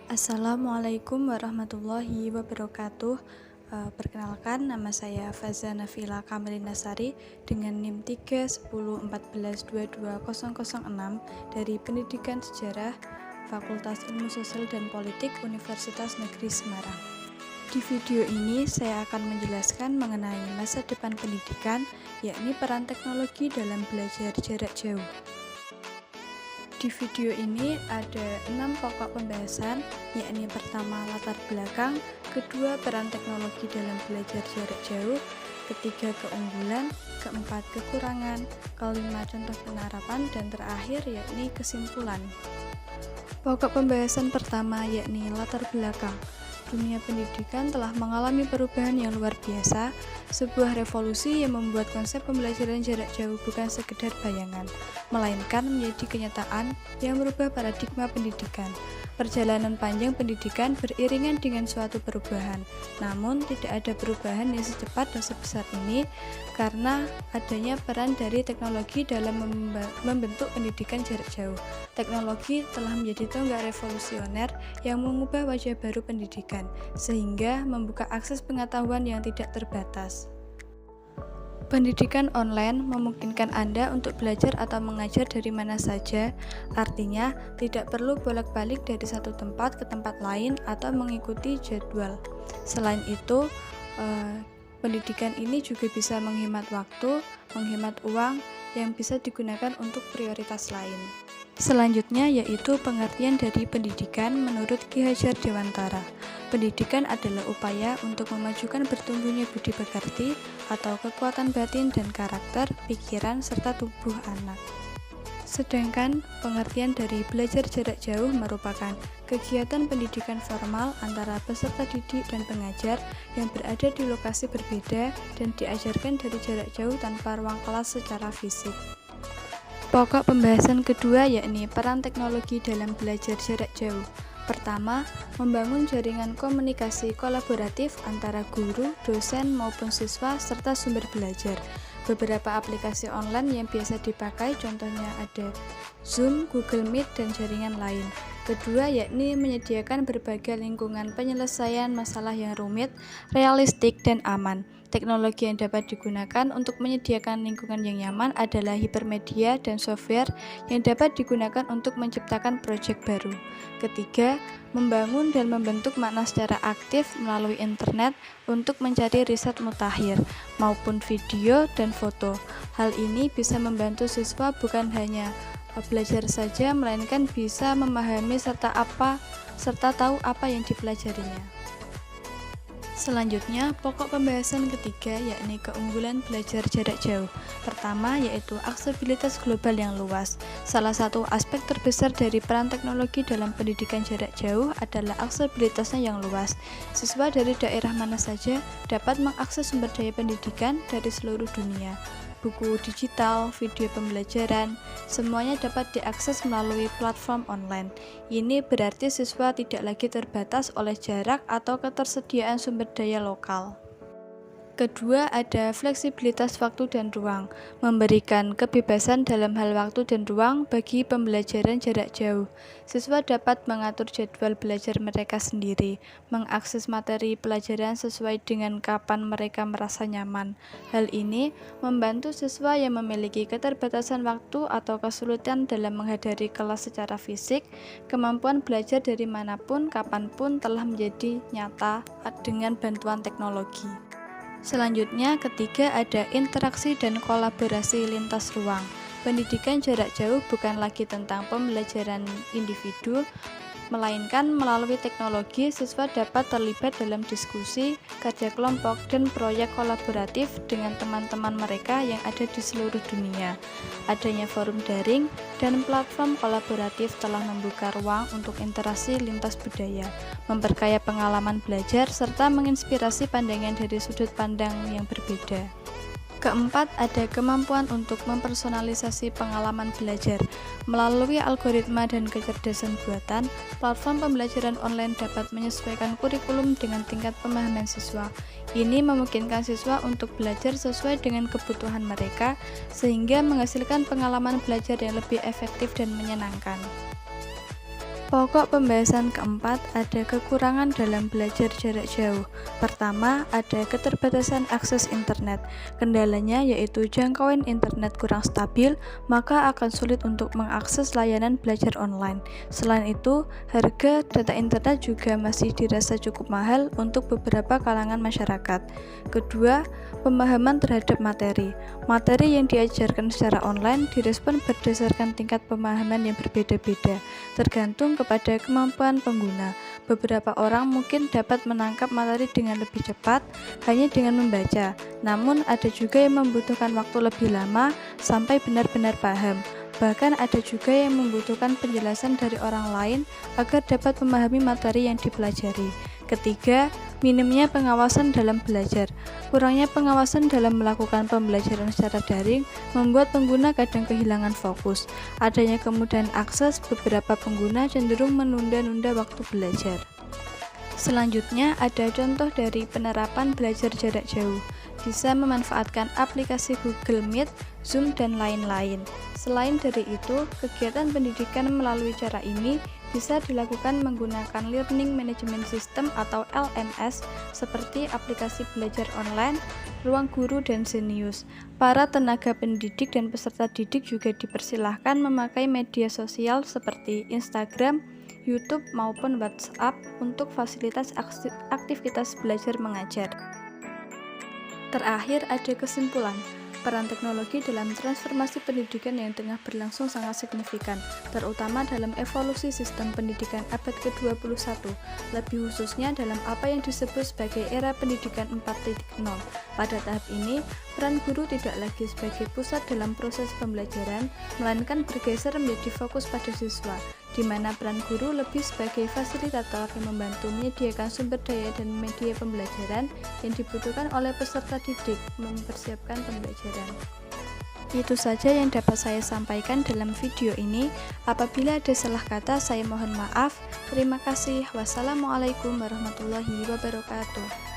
Assalamualaikum warahmatullahi wabarakatuh. Perkenalkan, nama saya Faza Nafila Kamrinasari dengan NIM 31014222006 dari Pendidikan Sejarah Fakultas Ilmu Sosial dan Politik Universitas Negeri Semarang. Di video ini saya akan menjelaskan mengenai masa depan pendidikan, yakni peran teknologi dalam belajar jarak jauh. Di video ini ada 6 pokok pembahasan, yakni pertama latar belakang, kedua peran teknologi dalam belajar jarak jauh, ketiga keunggulan, keempat kekurangan, kelima contoh penerapan, dan terakhir yakni kesimpulan. Pokok pembahasan pertama yakni latar belakang. Dunia pendidikan telah mengalami perubahan yang luar biasa, sebuah revolusi yang membuat konsep pembelajaran jarak jauh bukan sekedar bayangan, melainkan menjadi kenyataan yang merubah paradigma pendidikan. Perjalanan panjang pendidikan beriringan dengan suatu perubahan, namun tidak ada perubahan yang secepat dan sebesar ini karena adanya peran dari teknologi dalam membentuk pendidikan jarak jauh. Teknologi telah menjadi tonggak revolusioner yang mengubah wajah baru pendidikan, sehingga membuka akses pengetahuan yang tidak terbatas. Pendidikan online memungkinkan Anda untuk belajar atau mengajar dari mana saja, artinya tidak perlu bolak-balik dari satu tempat ke tempat lain atau mengikuti jadwal. Selain itu, pendidikan ini juga bisa menghemat waktu, menghemat uang yang bisa digunakan untuk prioritas lain. Selanjutnya yaitu pengertian dari pendidikan menurut Ki Hajar Dewantara. Pendidikan adalah upaya untuk memajukan bertumbuhnya budi pekerti atau kekuatan batin dan karakter, pikiran, serta tubuh anak. Sedangkan pengertian dari belajar jarak jauh merupakan kegiatan pendidikan formal antara peserta didik dan pengajar yang berada di lokasi berbeda dan diajarkan dari jarak jauh tanpa ruang kelas secara fisik. Pokok pembahasan kedua yakni peran teknologi dalam belajar jarak jauh. Pertama, membangun jaringan komunikasi kolaboratif antara guru, dosen, maupun siswa, serta sumber belajar. Beberapa aplikasi online yang biasa dipakai contohnya ada Zoom, Google Meet, dan jaringan lain. Kedua, yakni menyediakan berbagai lingkungan penyelesaian masalah yang rumit, realistik, dan aman. Teknologi yang dapat digunakan untuk menyediakan lingkungan yang nyaman adalah hipermedia dan software yang dapat digunakan untuk menciptakan proyek baru. Ketiga, membangun dan membentuk makna secara aktif melalui internet untuk mencari riset mutakhir maupun video dan foto. Hal ini bisa membantu siswa bukan hanya belajar saja, melainkan bisa memahami serta tahu apa yang dipelajarinya. Selanjutnya, pokok pembahasan ketiga yakni keunggulan belajar jarak jauh. Pertama, yaitu aksesibilitas global yang luas. Salah satu aspek terbesar dari peran teknologi dalam pendidikan jarak jauh adalah aksesibilitasnya yang luas. Siswa dari daerah mana saja dapat mengakses sumber daya pendidikan dari seluruh dunia. Buku digital, video pembelajaran, semuanya dapat diakses melalui platform online. Ini berarti siswa tidak lagi terbatas oleh jarak atau ketersediaan sumber daya lokal. Kedua, ada fleksibilitas waktu dan ruang, memberikan kebebasan dalam hal waktu dan ruang bagi pembelajaran jarak jauh. Siswa dapat mengatur jadwal belajar mereka sendiri, mengakses materi pelajaran sesuai dengan kapan mereka merasa nyaman. Hal ini membantu siswa yang memiliki keterbatasan waktu atau kesulitan dalam menghadiri kelas secara fisik. Kemampuan belajar dari manapun, kapanpun telah menjadi nyata dengan bantuan teknologi. Selanjutnya, ketiga ada interaksi dan kolaborasi lintas ruang. Pendidikan jarak jauh bukan lagi tentang pembelajaran individu, melainkan melalui teknologi siswa dapat terlibat dalam diskusi, kerja kelompok, dan proyek kolaboratif dengan teman-teman mereka yang ada di seluruh dunia. Adanya forum daring dan platform kolaboratif telah membuka ruang untuk interaksi lintas budaya, memperkaya pengalaman belajar, serta menginspirasi pandangan dari sudut pandang yang berbeda. Keempat, ada kemampuan untuk mempersonalisasi pengalaman belajar. Melalui algoritma dan kecerdasan buatan, platform pembelajaran online dapat menyesuaikan kurikulum dengan tingkat pemahaman siswa. Ini memungkinkan siswa untuk belajar sesuai dengan kebutuhan mereka, sehingga menghasilkan pengalaman belajar yang lebih efektif dan menyenangkan. Pokok pembahasan keempat, ada kekurangan dalam belajar jarak jauh. Pertama, ada keterbatasan akses internet. Kendalanya yaitu jangkauan internet kurang stabil, maka akan sulit untuk mengakses layanan belajar online. Selain itu, harga data internet juga masih dirasa cukup mahal untuk beberapa kalangan masyarakat. Kedua, pemahaman terhadap materi. Materi yang diajarkan secara online direspon berdasarkan tingkat pemahaman yang berbeda-beda, tergantung kepada kemampuan pengguna. Beberapa orang mungkin dapat menangkap materi dengan lebih cepat hanya dengan membaca, namun ada juga yang membutuhkan waktu lebih lama sampai benar-benar paham. Bahkan ada juga yang membutuhkan penjelasan dari orang lain agar dapat memahami materi yang dipelajari. Ketiga, minimnya pengawasan dalam belajar. Kurangnya pengawasan dalam melakukan pembelajaran secara daring membuat pengguna kadang kehilangan fokus. Adanya kemudahan akses, beberapa pengguna cenderung menunda-nunda waktu belajar. Selanjutnya, ada contoh dari penerapan belajar jarak jauh. Bisa memanfaatkan aplikasi Google Meet, Zoom, dan lain-lain. Selain dari itu, kegiatan pendidikan melalui cara ini bisa dilakukan menggunakan Learning Management System atau LMS seperti aplikasi belajar online, Ruang Guru, dan Zenius. Para tenaga pendidik dan peserta didik juga dipersilahkan memakai media sosial seperti Instagram, YouTube, maupun WhatsApp untuk fasilitas aktivitas belajar mengajar. Terakhir, ada kesimpulan. Peran teknologi dalam transformasi pendidikan yang tengah berlangsung sangat signifikan, terutama dalam evolusi sistem pendidikan abad ke-21, lebih khususnya dalam apa yang disebut sebagai era pendidikan 4.0. Pada tahap ini, peran guru tidak lagi sebagai pusat dalam proses pembelajaran, melainkan bergeser menjadi fokus pada siswa, di mana peran guru lebih sebagai fasilitator yang membantu menyediakan sumber daya dan media pembelajaran yang dibutuhkan oleh peserta didik mempersiapkan pembelajaran. Itu saja yang dapat saya sampaikan dalam video ini. Apabila ada salah kata, saya mohon maaf. Terima kasih. Wassalamualaikum warahmatullahi wabarakatuh.